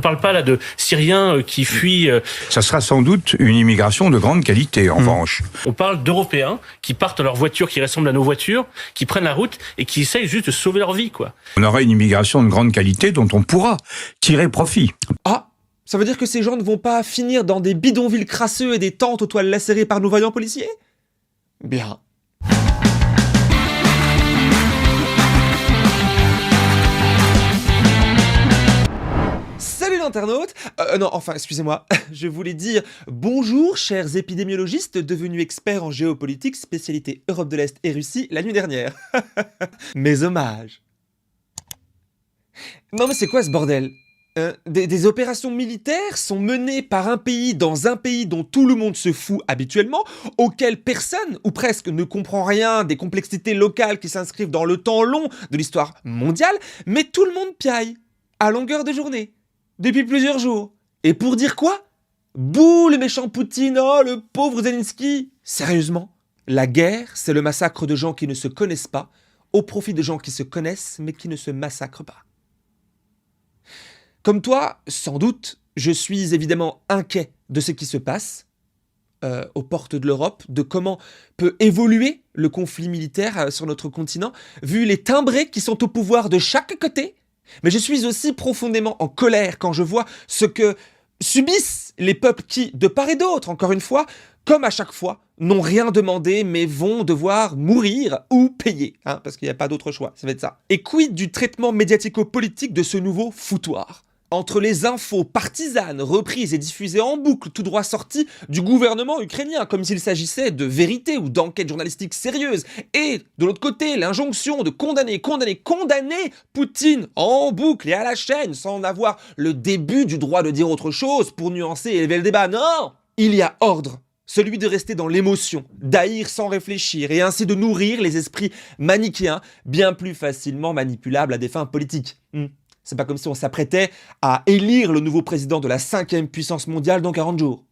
parle pas là de Syriens qui fuient. Ça sera sans doute une immigration de grande qualité, en revanche. On parle d'Européens qui partent dans leur voiture, qui ressemblent à nos voitures, qui prennent la route et qui essayent juste de sauver leur vie, quoi. On aura une immigration de grande qualité dont on pourra tirer profit. Ah, ça veut dire que ces gens ne vont pas finir dans des bidonvilles crasseux et des tentes aux toiles lacérées par nos vaillants policiers? Bien. Salut l'internaute. Non, enfin, excusez-moi, je voulais dire bonjour, chers épidémiologistes devenus experts en géopolitique, spécialité Europe de l'Est et Russie la nuit dernière. Mes hommages. Non mais c'est quoi ce bordel? Des opérations militaires sont menées par un pays dans un pays dont tout le monde se fout habituellement, auquel personne, ou presque, ne comprend rien des complexités locales qui s'inscrivent dans le temps long de l'histoire mondiale, mais tout le monde piaille, à longueur de journée, depuis plusieurs jours. Et pour dire quoi? Bouh, le méchant Poutine, oh, le pauvre Zelensky. Sérieusement? La guerre, c'est le massacre de gens qui ne se connaissent pas, au profit de gens qui se connaissent, mais qui ne se massacrent pas. Comme toi, sans doute, je suis évidemment inquiet de ce qui se passe aux portes de l'Europe, de comment peut évoluer le conflit militaire sur notre continent, vu les timbrés qui sont au pouvoir de chaque côté. Mais je suis aussi profondément en colère quand je vois ce que subissent les peuples qui, de part et d'autre, encore une fois, comme à chaque fois, n'ont rien demandé mais vont devoir mourir ou payer, parce qu'il n'y a pas d'autre choix, ça va être ça. Et quid du traitement médiatico-politique de ce nouveau foutoir? Entre les infos partisanes reprises et diffusées en boucle, tout droit sorties du gouvernement ukrainien, comme s'il s'agissait de vérité ou d'enquête journalistique sérieuse, et de l'autre côté, l'injonction de condamner Poutine en boucle et à la chaîne, sans en avoir le début du droit de dire autre chose pour nuancer et élever le débat. Non! Il y a ordre, celui de rester dans l'émotion, d'haïr sans réfléchir, et ainsi de nourrir les esprits manichéens, bien plus facilement manipulables à des fins politiques. C'est pas comme si on s'apprêtait à élire le nouveau président de la 5e puissance mondiale dans 40 jours.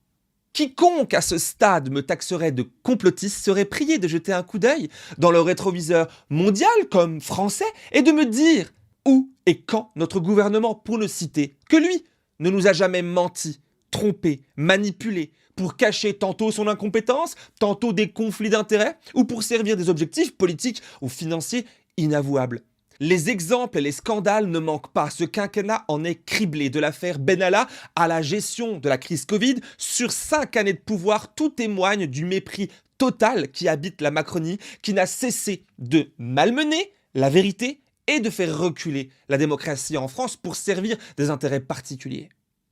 Quiconque à ce stade me taxerait de complotiste serait prié de jeter un coup d'œil dans le rétroviseur mondial comme français et de me dire où et quand notre gouvernement, pour ne citer que lui, ne nous a jamais menti, trompé, manipulé, pour cacher tantôt son incompétence, tantôt des conflits d'intérêts, ou pour servir des objectifs politiques ou financiers inavouables. Les exemples et les scandales ne manquent pas. Ce quinquennat en est criblé. De l'affaire Benalla à la gestion de la crise Covid, sur 5 années de pouvoir, tout témoigne du mépris total qui habite la Macronie, qui n'a cessé de malmener la vérité et de faire reculer la démocratie en France pour servir des intérêts particuliers.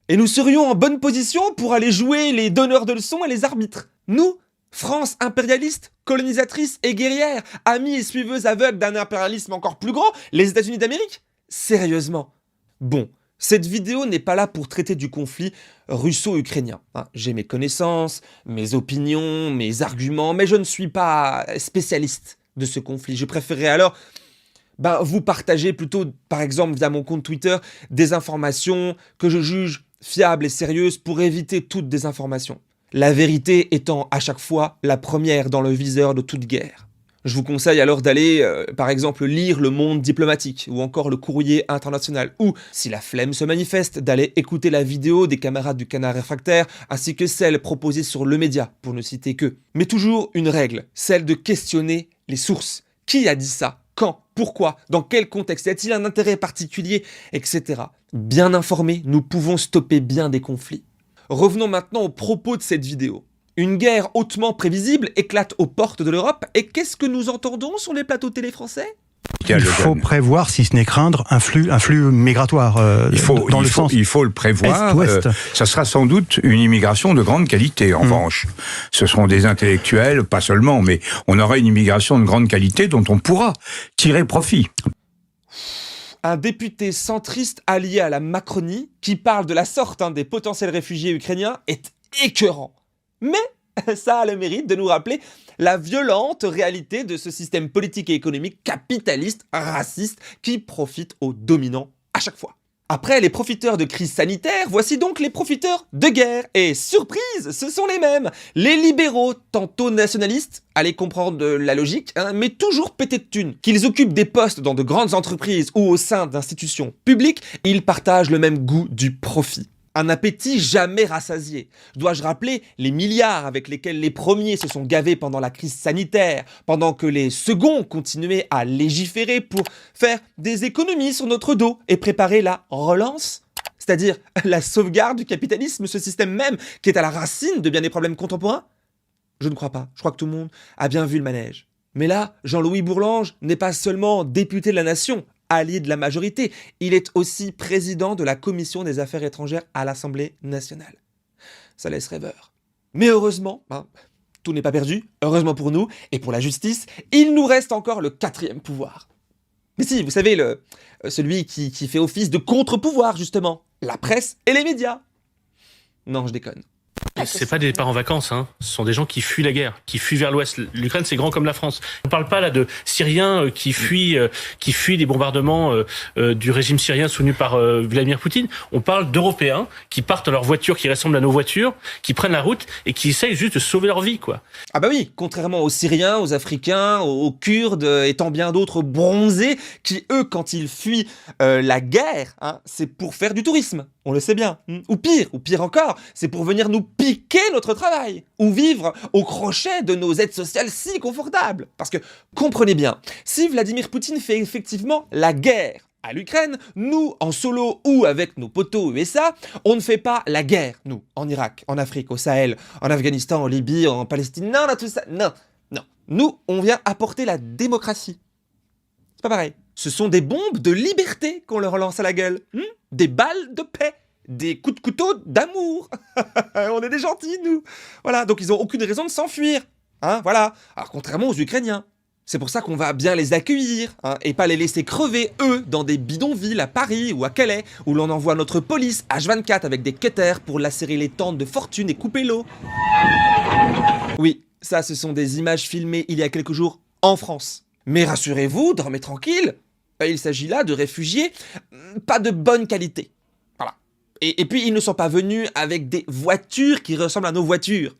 Et nous serions en bonne position pour aller jouer les donneurs de leçons et les arbitres. Nous, France impérialiste, colonisatrice et guerrière, amie et suiveuse aveugle d'un impérialisme encore plus grand, les États-Unis d'Amérique? Sérieusement. Bon, cette vidéo n'est pas là pour traiter du conflit russo-ukrainien. J'ai mes connaissances, mes opinions, mes arguments, mais je ne suis pas spécialiste de ce conflit. Je préférerais alors vous partager plutôt, par exemple via mon compte Twitter, des informations que je juge fiables et sérieuses pour éviter toute désinformation. La vérité étant à chaque fois la première dans le viseur de toute guerre. Je vous conseille alors d'aller, par exemple, lire Le Monde diplomatique ou encore Le Courrier international, ou, si la flemme se manifeste, d'aller écouter la vidéo des camarades du Canard réfractaire, ainsi que celle proposée sur Le Média, pour ne citer que. Mais toujours une règle, celle de questionner les sources. Qui a dit ça? Quand? Pourquoi? Dans quel contexte? Y a-t-il un intérêt particulier? Etc. Bien informés, nous pouvons stopper bien des conflits. Revenons maintenant aux propos de cette vidéo. Une guerre hautement prévisible éclate aux portes de l'Europe, et qu'est-ce que nous entendons sur les plateaux télé français? Il faut prévoir, si ce n'est craindre, un flux migratoire il faut le prévoir. Est-ouest. Ça sera sans doute une immigration de grande qualité, en revanche. Ce seront des intellectuels, pas seulement, mais on aura une immigration de grande qualité dont on pourra tirer profit. Un député centriste allié à la Macronie, qui parle de la sorte des potentiels réfugiés ukrainiens, est écœurant. Mais ça a le mérite de nous rappeler la violente réalité de ce système politique et économique capitaliste, raciste, qui profite aux dominants à chaque fois. Après les profiteurs de crise sanitaire, voici donc les profiteurs de guerre. Et surprise, ce sont les mêmes. Les libéraux, tantôt nationalistes, allez comprendre la logique, mais toujours pétés de thunes. Qu'ils occupent des postes dans de grandes entreprises ou au sein d'institutions publiques, ils partagent le même goût du profit. Un appétit jamais rassasié. Dois-je rappeler les milliards avec lesquels les premiers se sont gavés pendant la crise sanitaire, pendant que les seconds continuaient à légiférer pour faire des économies sur notre dos et préparer la relance ? C'est-à-dire la sauvegarde du capitalisme, ce système même qui est à la racine de bien des problèmes contemporains ? Je ne crois pas. Je crois que tout le monde a bien vu le manège. Mais là, Jean-Louis Bourlange n'est pas seulement député de la nation, allié de la majorité, il est aussi président de la Commission des Affaires étrangères à l'Assemblée nationale. Ça laisse rêveur. Mais heureusement, tout n'est pas perdu, heureusement pour nous et pour la justice, il nous reste encore le 4e pouvoir. Mais si, vous savez, celui qui fait office de contre-pouvoir, justement, la presse et les médias. Non, je déconne. C'est pas des départs en vacances, ce sont des gens qui fuient la guerre, qui fuient vers l'ouest. L'Ukraine, c'est grand comme la France. On parle pas là de Syriens qui fuient des bombardements du régime syrien soutenu par Vladimir Poutine. On parle d'Européens qui partent dans leurs voitures qui ressemblent à nos voitures, qui prennent la route et qui essayent juste de sauver leur vie, quoi. Ah bah oui, contrairement aux Syriens, aux Africains, aux Kurdes et tant bien d'autres bronzés qui, eux, quand ils fuient la guerre, c'est pour faire du tourisme. On le sait bien. Ou pire encore, c'est pour venir nous piquer notre travail. Ou vivre au crochet de nos aides sociales si confortables. Parce que, comprenez bien, si Vladimir Poutine fait effectivement la guerre à l'Ukraine, nous, en solo ou avec nos potos USA, on ne fait pas la guerre, nous, en Irak, en Afrique, au Sahel, en Afghanistan, en Libye, en Palestine, non, tout ça, non. Nous, on vient apporter la démocratie. C'est pas pareil. Ce sont des bombes de liberté qu'on leur lance à la gueule. Des balles de paix. Des coups de couteau d'amour. On est des gentils, nous. Voilà, donc ils n'ont aucune raison de s'enfuir. Voilà. Alors, contrairement aux Ukrainiens. C'est pour ça qu'on va bien les accueillir, et pas les laisser crever, eux, dans des bidonvilles à Paris ou à Calais, où l'on envoie notre police H24 avec des cutters pour lacérer les tentes de fortune et couper l'eau. Oui, ça, ce sont des images filmées il y a quelques jours en France. Mais rassurez-vous, dormez tranquille, il s'agit là de réfugiés pas de bonne qualité. Voilà. Et puis, ils ne sont pas venus avec des voitures qui ressemblent à nos voitures.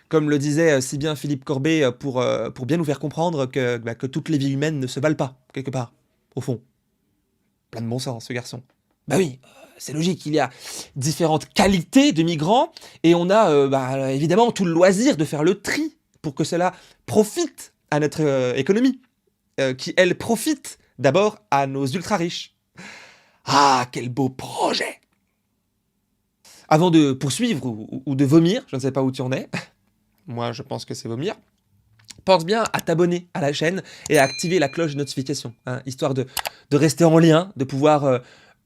Comme le disait si bien Philippe Corbet pour bien nous faire comprendre que toutes les vies humaines ne se valent pas, quelque part, au fond. Plein de bon sens, ce garçon. Bah oui, c'est logique, il y a différentes qualités de migrants, et on a évidemment tout le loisir de faire le tri pour que cela profite à notre économie, qui, elle, profite d'abord à nos ultra-riches. Ah, quel beau projet! Avant de poursuivre ou de vomir, je ne sais pas où tu en es, moi je pense que c'est vomir, pense bien à t'abonner à la chaîne et à activer la cloche de notification, histoire de rester en lien, de pouvoir,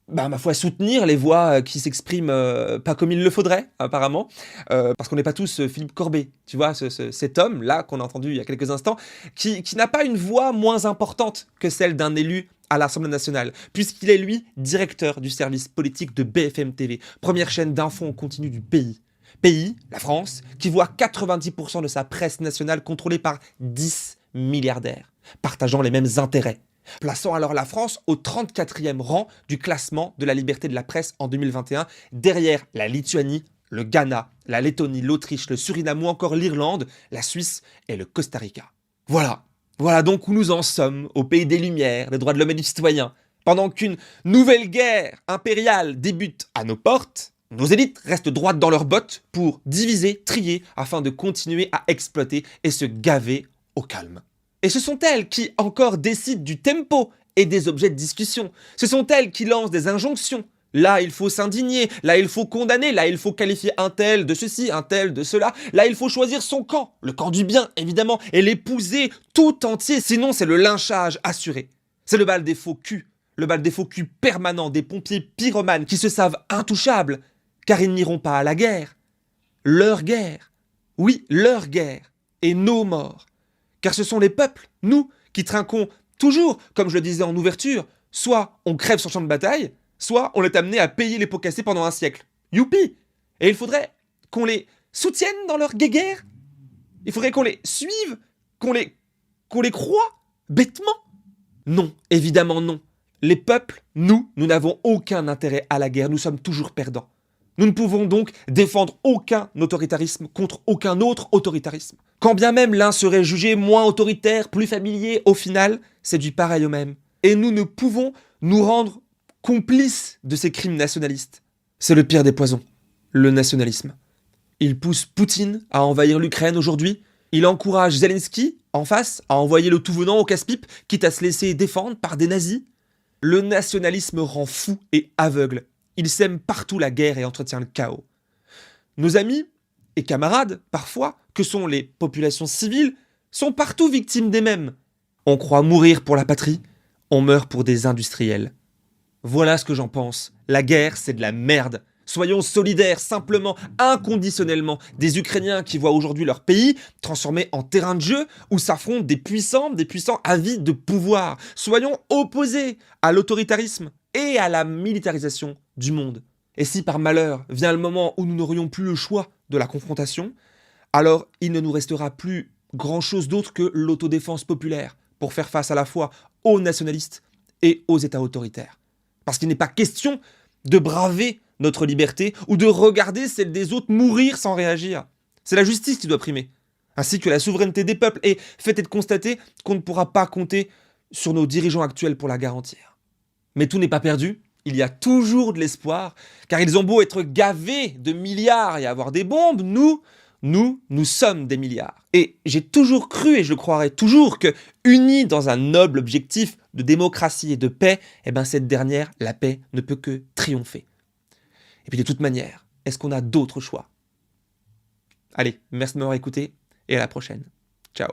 ma foi, soutenir les voix qui s'expriment pas comme il le faudrait, apparemment, parce qu'on n'est pas tous Philippe Corbet, tu vois, cet homme-là qu'on a entendu il y a quelques instants, qui n'a pas une voix moins importante que celle d'un élu à l'Assemblée nationale, puisqu'il est, lui, directeur du service politique de BFM TV, première chaîne d'infos en continu du pays. Pays, la France, qui voit 90% de sa presse nationale contrôlée par 10 milliardaires, partageant les mêmes intérêts, plaçant alors la France au 34e rang du classement de la liberté de la presse en 2021, derrière la Lituanie, le Ghana, la Lettonie, l'Autriche, le Suriname ou encore l'Irlande, la Suisse et le Costa Rica. Voilà donc où nous en sommes, au pays des Lumières, des droits de l'homme et du citoyen. Pendant qu'une nouvelle guerre impériale débute à nos portes, nos élites restent droites dans leurs bottes pour diviser, trier, afin de continuer à exploiter et se gaver au calme. Et ce sont elles qui encore décident du tempo et des objets de discussion. Ce sont elles qui lancent des injonctions. Là, il faut s'indigner, là, il faut condamner, là, il faut qualifier un tel de ceci, un tel de cela. Là, il faut choisir son camp, le camp du bien, évidemment, et l'épouser tout entier. Sinon, c'est le lynchage assuré. C'est le bal des faux culs, le bal des faux culs permanent des pompiers pyromanes qui se savent intouchables, car ils n'iront pas à la guerre. Leur guerre. Oui, leur guerre. Et nos morts. Car ce sont les peuples, nous, qui trinquons toujours, comme je le disais en ouverture, soit on crève sur champ de bataille, soit on est amené à payer les pots cassés pendant un siècle. Youpi! Et il faudrait qu'on les soutienne dans leur guéguerre. Il faudrait qu'on les suive, qu'on les croie bêtement. Non, évidemment non. Les peuples, nous n'avons aucun intérêt à la guerre, nous sommes toujours perdants. Nous ne pouvons donc défendre aucun autoritarisme contre aucun autre autoritarisme. Quand bien même l'un serait jugé moins autoritaire, plus familier, au final, c'est du pareil au même. Et nous ne pouvons nous rendre complices de ces crimes nationalistes. C'est le pire des poisons, le nationalisme. Il pousse Poutine à envahir l'Ukraine aujourd'hui. Il encourage Zelensky, en face, à envoyer le tout venant au casse-pipe, quitte à se laisser défendre par des nazis. Le nationalisme rend fou et aveugle. Il sème partout la guerre et entretient le chaos. Nos amis et camarades, parfois, que sont les populations civiles, sont partout victimes des mêmes. On croit mourir pour la patrie, on meurt pour des industriels. Voilà ce que j'en pense. La guerre, c'est de la merde. Soyons solidaires, simplement, inconditionnellement, des Ukrainiens qui voient aujourd'hui leur pays transformé en terrain de jeu où s'affrontent des puissants avides de pouvoir. Soyons opposés à l'autoritarisme et à la militarisation du monde. Et si par malheur vient le moment où nous n'aurions plus le choix de la confrontation, alors il ne nous restera plus grand-chose d'autre que l'autodéfense populaire pour faire face à la fois aux nationalistes et aux États autoritaires. Parce qu'il n'est pas question de braver notre liberté ou de regarder celle des autres mourir sans réagir. C'est la justice qui doit primer, ainsi que la souveraineté des peuples, et fait est de constater qu'on ne pourra pas compter sur nos dirigeants actuels pour la garantir. Mais tout n'est pas perdu, il y a toujours de l'espoir, car ils ont beau être gavés de milliards et avoir des bombes, nous sommes des milliards. Et j'ai toujours cru, et je le croirai toujours, que unis dans un noble objectif de démocratie et de paix, cette dernière, la paix, ne peut que triompher. Et puis de toute manière, est-ce qu'on a d'autres choix ? Allez, merci de m'avoir écouté, et à la prochaine. Ciao.